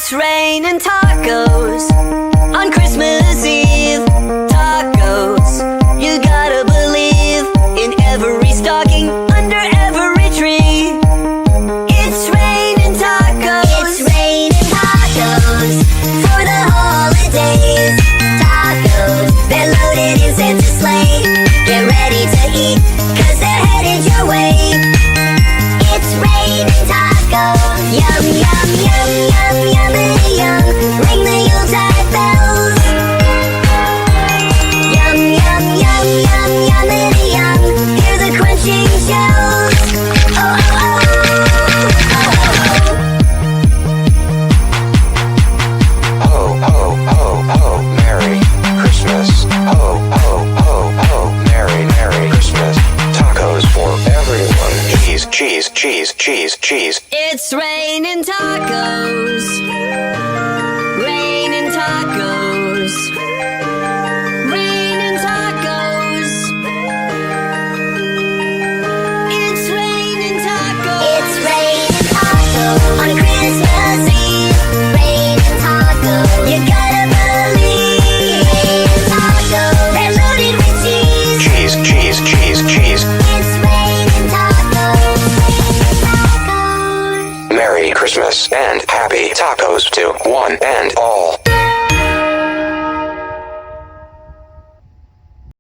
It's raining tacos on Christmas Eve. Tacos, you gotta believe in every stocking, under every tree. It's raining tacos. It's raining tacos for the holidays. Tacos, they're loaded in Santa's sleigh. Get ready to eat, 'cause they're headed your way. It's raining tacos. Yum, yum, yum, yum, yummity yum. Ring the Yuletide bells. Yum, yum, yum, yum, yummity yum. Hear the crunching shells. Oh, oh, oh, oh, Ho, ho, ho, ho, Merry Christmas. Ho, ho, ho, ho, Merry, Merry Christmas. Tacos for everyone. Cheese, cheese, cheese, cheese, cheese. It's raining tacos. Raining tacos. Raining tacos. It's raining tacos. It's raining tacos on Christmas Eve. Raining tacos. You gotta believe. Raining tacos. They're loaded with cheese. Cheese, cheese, cheese, cheese. It's raining tacos. Raining tacos. Merry Christmas and happy tacos to one and all.